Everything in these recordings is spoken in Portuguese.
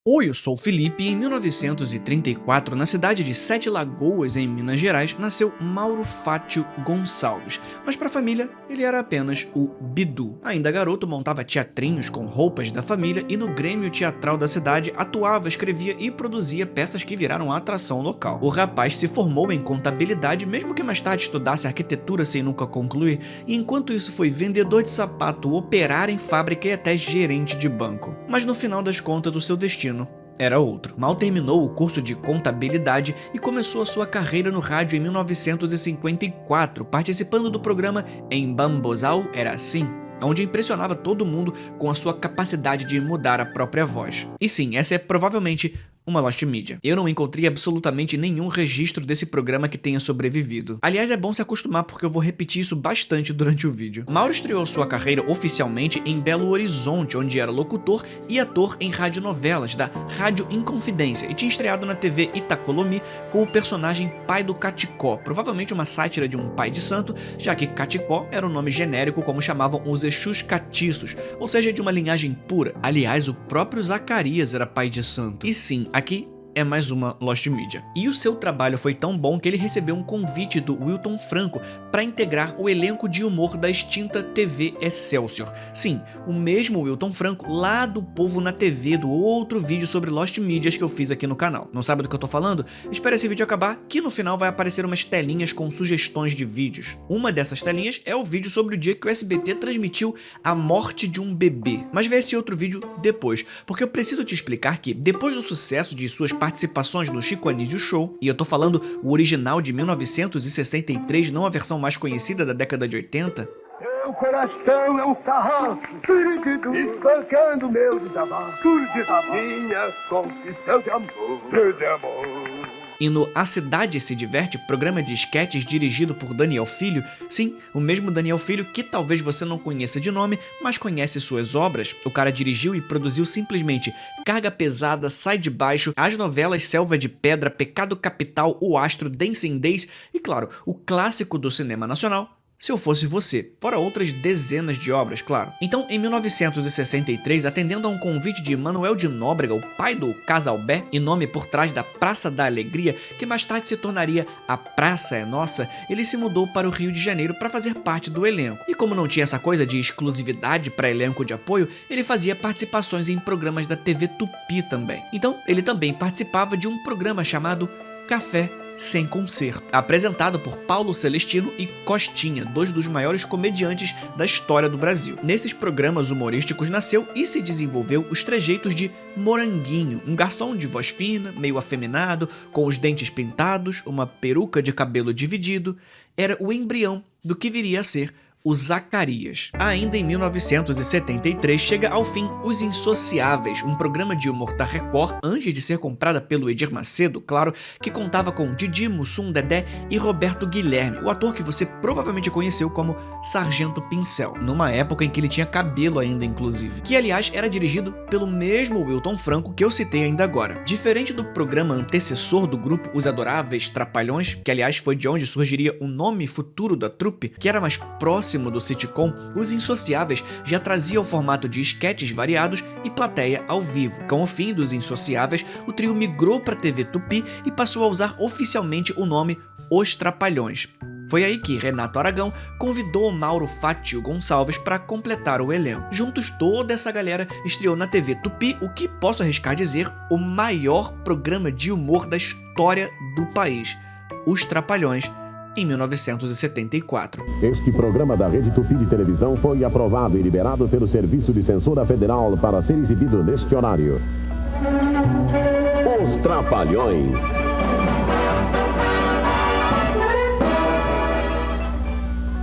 Oi, eu sou o Felipe e em 1934, na cidade de Sete Lagoas, em Minas Gerais, nasceu Mauro Fátio Gonçalves, mas para a família ele era apenas o Bidu. Ainda garoto, montava teatrinhos com roupas da família e no Grêmio Teatral da cidade atuava, escrevia e produzia peças que viraram a atração local. O rapaz se formou em contabilidade, mesmo que mais tarde estudasse arquitetura sem nunca concluir, e enquanto isso foi vendedor de sapato, operário em fábrica e até gerente de banco. Mas no final das contas, o seu destino era outro. Mal terminou o curso de contabilidade e começou a sua carreira no rádio em 1954, participando do programa Em Bambozal Era Assim, onde impressionava todo mundo com a sua capacidade de mudar a própria voz. E sim, essa é provavelmente uma lost media. Eu não encontrei absolutamente nenhum registro desse programa que tenha sobrevivido. Aliás, é bom se acostumar porque eu vou repetir isso bastante durante o vídeo. Mauro estreou sua carreira oficialmente em Belo Horizonte, onde era locutor e ator em radionovelas da Rádio Inconfidência e tinha estreado na TV Itacolomi com o personagem Pai do Caticó, provavelmente uma sátira de um pai de santo, já que Caticó era o nome genérico como chamavam os Exus catiços, ou seja, de uma linhagem pura. Aliás, o próprio Zacarias era pai de santo. E sim, aqui é mais uma lost media. E o seu trabalho foi tão bom que ele recebeu um convite do Wilton Franco para integrar o elenco de humor da extinta TV Excelsior. Sim, o mesmo Wilton Franco lá do Povo na TV, do outro vídeo sobre lost medias que eu fiz aqui no canal. Não sabe do que eu tô falando? Espera esse vídeo acabar que no final vai aparecer umas telinhas com sugestões de vídeos. Uma dessas telinhas é o vídeo sobre o dia que o SBT transmitiu a morte de um bebê. Mas vê esse outro vídeo depois, porque eu preciso te explicar que depois do sucesso de suas participações no Chico Anísio Show, e eu tô falando o original de 1963, não a versão mais conhecida da década de 80, meu coração é um sarrafo, espancando meu desabafo, minha confissão de amor. E no A Cidade Se Diverte, programa de esquetes dirigido por Daniel Filho, sim, o mesmo Daniel Filho que talvez você não conheça de nome, mas conhece suas obras. O cara dirigiu e produziu simplesmente Carga Pesada, Sai de Baixo, as novelas Selva de Pedra, Pecado Capital, O Astro, Dancing Days e, claro, o clássico do cinema nacional, Se Eu Fosse Você, fora outras dezenas de obras, claro. Então, em 1963, atendendo a um convite de Manuel de Nóbrega, o pai do Casalbé, e nome por trás da Praça da Alegria, que mais tarde se tornaria a Praça é Nossa, ele se mudou para o Rio de Janeiro para fazer parte do elenco. E como não tinha essa coisa de exclusividade para elenco de apoio, ele fazia participações em programas da TV Tupi também. Então, ele também participava de um programa chamado Café Sem Concerto, apresentado por Paulo Celestino e Costinha, dois dos maiores comediantes da história do Brasil. Nesses programas humorísticos nasceu e se desenvolveu os trejeitos de Moranguinho, um garçom de voz fina, meio afeminado, com os dentes pintados, uma peruca de cabelo dividido. Era o embrião do que viria a ser o Zacarias. Ainda em 1973 chega ao fim Os Insociáveis, um programa de humor da Record antes de ser comprada pelo Edir Macedo, claro, que contava com Didi, Mussum, Dedé e Roberto Guilherme, o ator que você provavelmente conheceu como Sargento Pincel, numa época em que ele tinha cabelo ainda, inclusive, que aliás era dirigido pelo mesmo Wilton Franco que eu citei ainda agora. Diferente do programa antecessor do grupo Os Adoráveis Trapalhões, que aliás foi de onde surgiria o nome futuro da trupe, que era mais próximo do sitcom, Os Insociáveis já trazia o formato de esquetes variados e plateia ao vivo. Com o fim dos Insociáveis, o trio migrou para a TV Tupi e passou a usar oficialmente o nome Os Trapalhões. Foi aí que Renato Aragão convidou Mauro Fátio Gonçalves para completar o elenco. Juntos, toda essa galera estreou na TV Tupi o que posso arriscar dizer o maior programa de humor da história do país, Os Trapalhões, em 1974. Este programa da Rede Tupi de televisão foi aprovado e liberado pelo Serviço de Censura Federal para ser exibido neste horário. Os Trapalhões.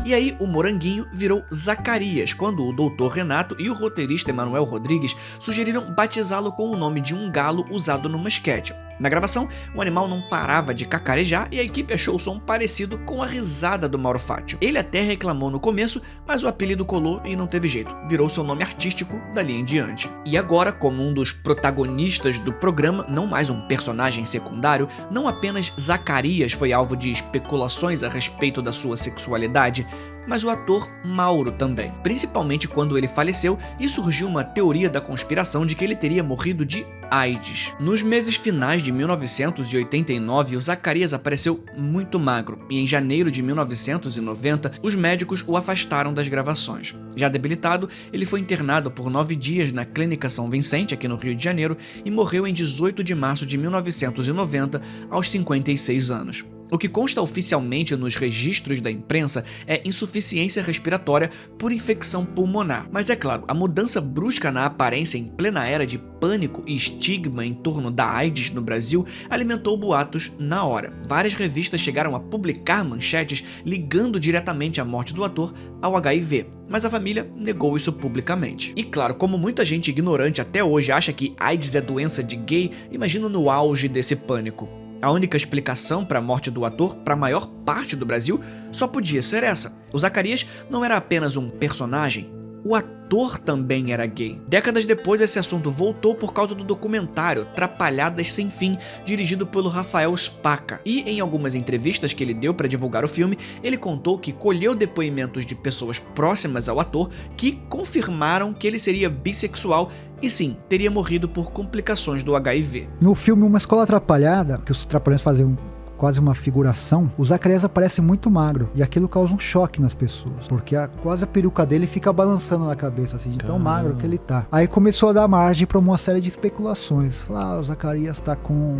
E aí o Moranguinho virou Zacarias, quando o doutor Renato e o roteirista Emanuel Rodrigues sugeriram batizá-lo com o nome de um galo usado numa esquete. Na gravação, o animal não parava de cacarejar e a equipe achou o som parecido com a risada do Mauro Fátio. Ele até reclamou no começo, mas o apelido colou e não teve jeito, virou seu nome artístico dali em diante. E agora, como um dos protagonistas do programa, não mais um personagem secundário, não apenas Zacarias foi alvo de especulações a respeito da sua sexualidade, mas o ator Mauro também, principalmente quando ele faleceu e surgiu uma teoria da conspiração de que ele teria morrido de AIDS. Nos meses finais de 1989, o Zacarias apareceu muito magro e em janeiro de 1990, os médicos o afastaram das gravações. Já debilitado, ele foi internado por 9 dias na Clínica São Vicente, aqui no Rio de Janeiro, e morreu em 18 de março de 1990, aos 56 anos. O que consta oficialmente nos registros da imprensa é insuficiência respiratória por infecção pulmonar. Mas é claro, a mudança brusca na aparência em plena era de pânico e estigma em torno da AIDS no Brasil alimentou boatos na hora. Várias revistas chegaram a publicar manchetes ligando diretamente a morte do ator ao HIV, mas a família negou isso publicamente. E claro, como muita gente ignorante até hoje acha que AIDS é doença de gay, imagina no auge desse pânico. A única explicação para a morte do ator, para a maior parte do Brasil, só podia ser essa. O Zacarias não era apenas um personagem, o ator também era gay. Décadas depois, esse assunto voltou por causa do documentário Trapalhadas Sem Fim, dirigido pelo Rafael Spaca. E em algumas entrevistas que ele deu para divulgar o filme, ele contou que colheu depoimentos de pessoas próximas ao ator que confirmaram que ele seria bissexual e sim, teria morrido por complicações do HIV. No filme Uma Escola Atrapalhada, que os Trapalhões faziam quase uma figuração, o Zacarias aparece muito magro e aquilo causa um choque nas pessoas, porque quase a peruca dele fica balançando na cabeça, assim, de tão magro que ele tá. Aí começou a dar margem pra uma série de especulações. Falar, o Zacarias tá com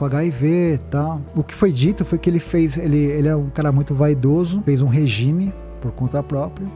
HIV e tal. O que foi dito foi que ele é um cara muito vaidoso, fez um regime por conta própria,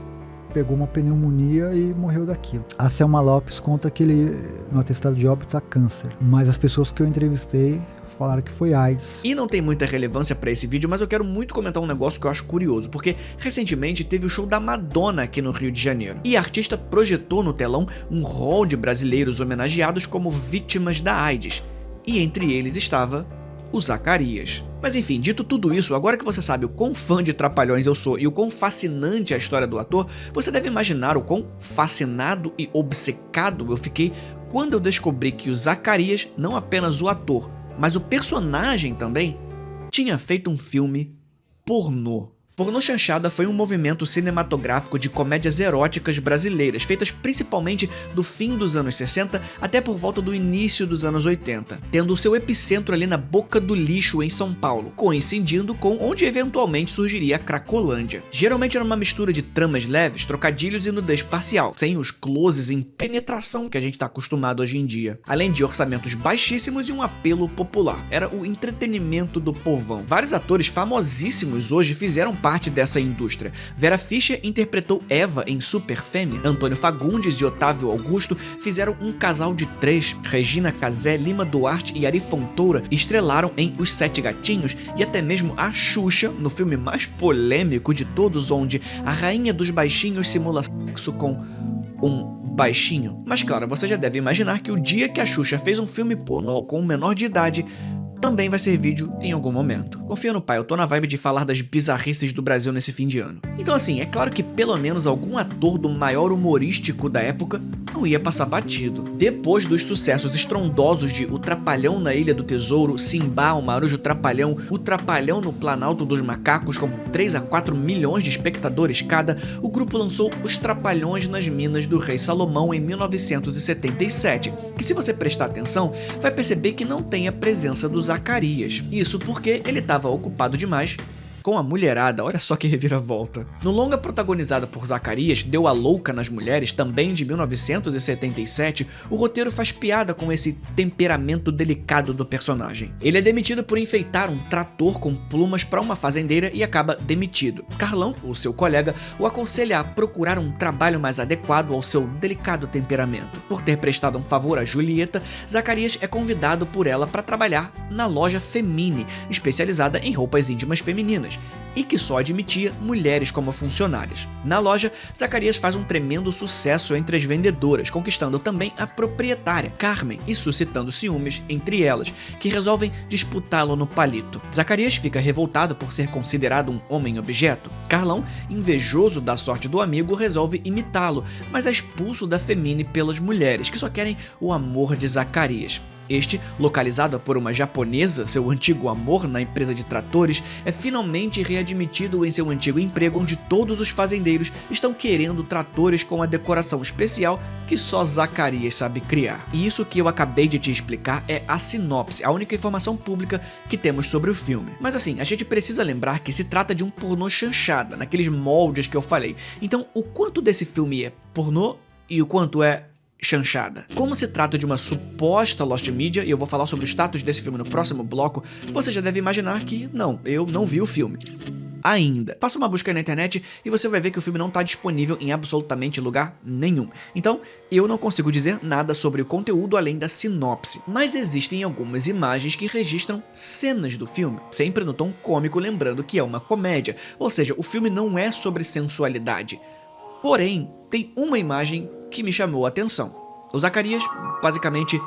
pegou uma pneumonia e morreu daquilo. A Selma Lopes conta que ele, no atestado de óbito, tá câncer, mas as pessoas que eu entrevistei falaram que foi AIDS. E não tem muita relevância pra esse vídeo, mas eu quero muito comentar um negócio que eu acho curioso, porque recentemente teve o show da Madonna aqui no Rio de Janeiro, e a artista projetou no telão um rol de brasileiros homenageados como vítimas da AIDS, e entre eles estava o Zacarias. Mas enfim, dito tudo isso, agora que você sabe o quão fã de Trapalhões eu sou e o quão fascinante é a história do ator, você deve imaginar o quão fascinado e obcecado eu fiquei quando eu descobri que o Zacarias, não apenas o ator, mas o personagem também, tinha feito um filme pornô. Pornô Chanchada foi um movimento cinematográfico de comédias eróticas brasileiras, feitas principalmente do fim dos anos 60 até por volta do início dos anos 80, tendo o seu epicentro ali na Boca do Lixo, em São Paulo, coincidindo com onde eventualmente surgiria a Cracolândia. Geralmente era uma mistura de tramas leves, trocadilhos e nudez parcial, sem os closes em penetração que a gente está acostumado hoje em dia, além de orçamentos baixíssimos e um apelo popular. Era o entretenimento do povão. Vários atores famosíssimos hoje fizeram parte dessa indústria. Vera Fischer interpretou Eva em Super Fêmea, Antônio Fagundes e Otávio Augusto fizeram um casal de 3, Regina Casé, Lima Duarte e Ari Fontoura estrelaram em Os Sete Gatinhos e até mesmo a Xuxa, no filme mais polêmico de todos, onde a rainha dos baixinhos simula sexo com um baixinho. Mas claro, você já deve imaginar que o dia que a Xuxa fez um filme pornô com um menor de idade também vai ser vídeo em algum momento. Confia no pai, eu tô na vibe de falar das bizarrices do Brasil nesse fim de ano. Então assim, é claro que pelo menos algum ator do maior humorístico da época não ia passar batido. Depois dos sucessos estrondosos de O Trapalhão na Ilha do Tesouro, Simbá, o Marujo Trapalhão, O Trapalhão no Planalto dos Macacos, com 3 a 4 milhões de espectadores cada, o grupo lançou Os Trapalhões nas Minas do Rei Salomão em 1977, que se você prestar atenção, vai perceber que não tem a presença do Zacarias. Isso porque ele estava ocupado demais com a mulherada, olha só que reviravolta. No longa protagonizado por Zacarias, Deu a Louca nas Mulheres, também de 1977, o roteiro faz piada com esse temperamento delicado do personagem. Ele é demitido por enfeitar um trator com plumas para uma fazendeira e acaba demitido. Carlão, o seu colega, o aconselha a procurar um trabalho mais adequado ao seu delicado temperamento. Por ter prestado um favor a Julieta, Zacarias é convidado por ela para trabalhar na loja Femine, especializada em roupas íntimas femininas, e que só admitia mulheres como funcionárias. Na loja, Zacarias faz um tremendo sucesso entre as vendedoras, conquistando também a proprietária, Carmen, e suscitando ciúmes entre elas, que resolvem disputá-lo no palito. Zacarias fica revoltado por ser considerado um homem-objeto. Carlão, invejoso da sorte do amigo, resolve imitá-lo, mas é expulso da Femine pelas mulheres, que só querem o amor de Zacarias. Este, localizado por uma japonesa, seu antigo amor na empresa de tratores, é finalmente readmitido em seu antigo emprego, onde todos os fazendeiros estão querendo tratores com a decoração especial que só Zacarias sabe criar. E isso que eu acabei de te explicar é a sinopse, a única informação pública que temos sobre o filme. Mas assim, a gente precisa lembrar que se trata de um pornô chanchada, naqueles moldes que eu falei. Então, o quanto desse filme é pornô e o quanto é chanchada? Como se trata de uma suposta Lost Media, e eu vou falar sobre o status desse filme no próximo bloco, você já deve imaginar que não, eu não vi o filme ainda. Faça uma busca aí na internet e você vai ver que o filme não está disponível em absolutamente lugar nenhum. Então, eu não consigo dizer nada sobre o conteúdo além da sinopse. Mas existem algumas imagens que registram cenas do filme, sempre no tom cômico, lembrando que é uma comédia. Ou seja, o filme não é sobre sensualidade. Porém, tem uma imagem que me chamou a atenção. O Zacarias, basicamente,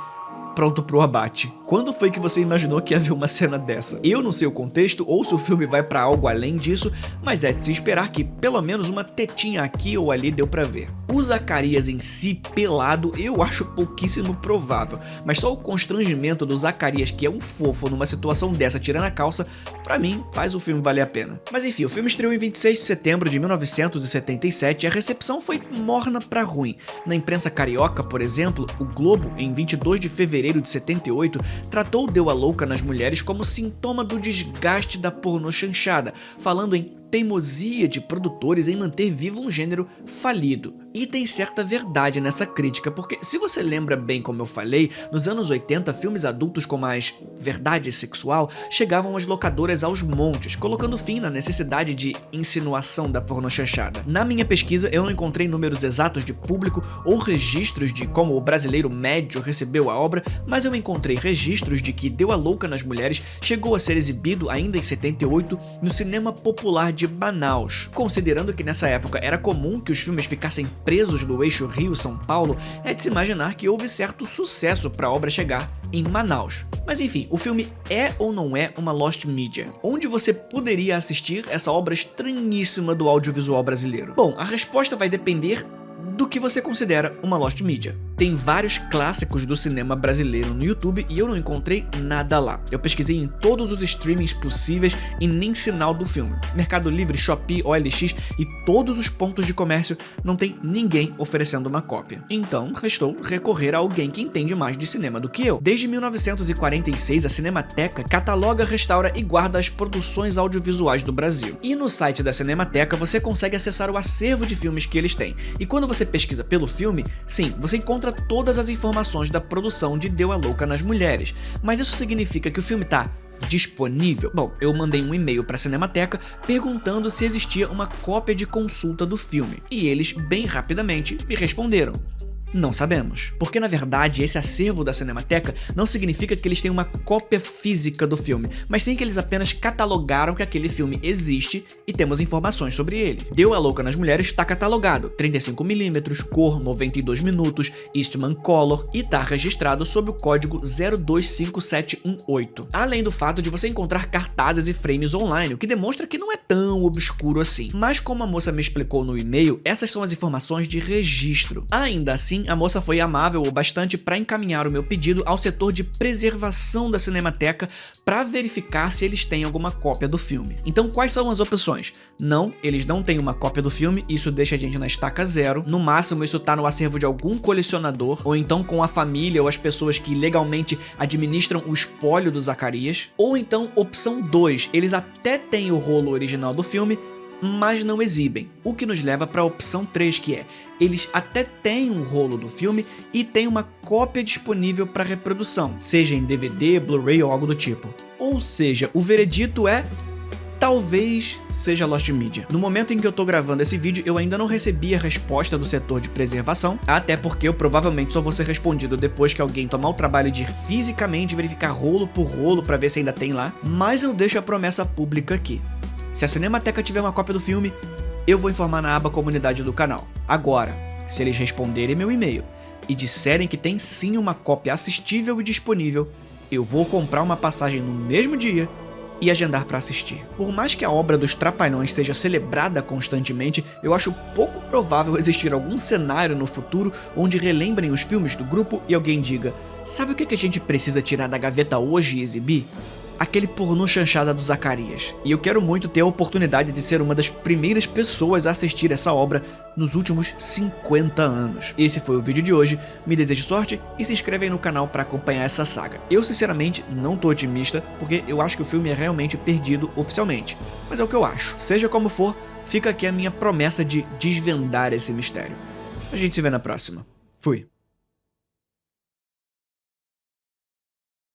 pronto pro abate. Quando foi que você imaginou que ia ver uma cena dessa? Eu não sei o contexto ou se o filme vai pra algo além disso, mas é de se esperar que pelo menos uma tetinha aqui ou ali deu pra ver. O Zacarias em si, pelado, eu acho pouquíssimo provável, mas só o constrangimento do Zacarias, que é um fofo numa situação dessa tirando a calça, pra mim faz o filme valer a pena. Mas enfim, o filme estreou em 26 de setembro de 1977 e a recepção foi morna pra ruim. Na imprensa carioca, por exemplo, o Globo, em 22 de fevereiro de 78, tratou Deu a Louca nas Mulheres como sintoma do desgaste da pornô chanchada, falando em teimosia de produtores em manter vivo um gênero falido. E tem certa verdade nessa crítica, porque se você lembra bem como eu falei, nos anos 80 filmes adultos com mais verdade sexual chegavam às locadoras aos montes, colocando fim na necessidade de insinuação da pornô chanchada. Na minha pesquisa eu não encontrei números exatos de público ou registros de como o brasileiro médio recebeu a obra, mas eu encontrei registros de que Deu a Louca nas Mulheres chegou a ser exibido ainda em 78 no cinema popular de Manaus. Considerando que nessa época era comum que os filmes ficassem presos no eixo Rio-São Paulo, é de se imaginar que houve certo sucesso para a obra chegar em Manaus. Mas enfim, o filme é ou não é uma Lost Media? Onde você poderia assistir essa obra estranhíssima do audiovisual brasileiro? Bom, a resposta vai depender do que você considera uma Lost Media. Tem vários clássicos do cinema brasileiro no YouTube e eu não encontrei nada lá. Eu pesquisei em todos os streamings possíveis e nem sinal do filme. Mercado Livre, Shopee, OLX e todos os pontos de comércio, não tem ninguém oferecendo uma cópia. Então, restou recorrer a alguém que entende mais de cinema do que eu. Desde 1946, a Cinemateca cataloga, restaura e guarda as produções audiovisuais do Brasil. E no site da Cinemateca você consegue acessar o acervo de filmes que eles têm. E quando você pesquisa pelo filme, sim, você encontra todas as informações da produção de Deu a Louca nas Mulheres. Mas isso significa que o filme tá disponível? Bom, eu mandei um e-mail para a Cinemateca perguntando se existia uma cópia de consulta do filme. E eles, bem rapidamente, me responderam: não sabemos. Porque na verdade esse acervo da Cinemateca não significa que eles têm uma cópia física do filme, mas sim que eles apenas catalogaram que aquele filme existe e temos informações sobre ele. Deu a Louca nas Mulheres está catalogado 35mm, cor 92 minutos, Eastman Color e está registrado sob o código 025718. Além do fato de você encontrar cartazes e frames online, o que demonstra que não é tão obscuro assim. Mas como a moça me explicou no e-mail, essas são as informações de registro. Ainda assim, a moça foi amável o bastante para encaminhar o meu pedido ao setor de preservação da Cinemateca para verificar se eles têm alguma cópia do filme. Então, quais são as opções? Não, eles não têm uma cópia do filme, isso deixa a gente na estaca zero. No máximo, isso tá no acervo de algum colecionador, ou então com a família ou as pessoas que legalmente administram o espólio do Zacarias. Ou então, opção 2, eles até têm o rolo original do filme, mas não exibem, o que nos leva para a opção 3, que é: eles até têm um rolo do filme e tem uma cópia disponível para reprodução, seja em DVD, Blu-ray ou algo do tipo. Ou seja, o veredito é: talvez seja Lost Media. No momento em que eu tô gravando esse vídeo, eu ainda não recebi a resposta do setor de preservação, até porque eu provavelmente só vou ser respondido depois que alguém tomar o trabalho de ir fisicamente verificar rolo por rolo para ver se ainda tem lá, mas eu deixo a promessa pública aqui. Se a Cinemateca tiver uma cópia do filme, eu vou informar na aba comunidade do canal. Agora, se eles responderem meu e-mail e disserem que tem sim uma cópia assistível e disponível, eu vou comprar uma passagem no mesmo dia e agendar para assistir. Por mais que a obra dos Trapalhões seja celebrada constantemente, eu acho pouco provável existir algum cenário no futuro onde relembrem os filmes do grupo e alguém diga: Sabe o que a gente precisa tirar da gaveta hoje e exibir? Aquele pornô chanchada do Zacarias. E eu quero muito ter a oportunidade de ser uma das primeiras pessoas a assistir essa obra nos últimos 50 anos. Esse foi o vídeo de hoje, me desejo sorte e se inscreve aí no canal para acompanhar essa saga. Eu sinceramente não tô otimista, porque eu acho que o filme é realmente perdido oficialmente, mas é o que eu acho. Seja como for, fica aqui a minha promessa de desvendar esse mistério. A gente se vê na próxima. Fui.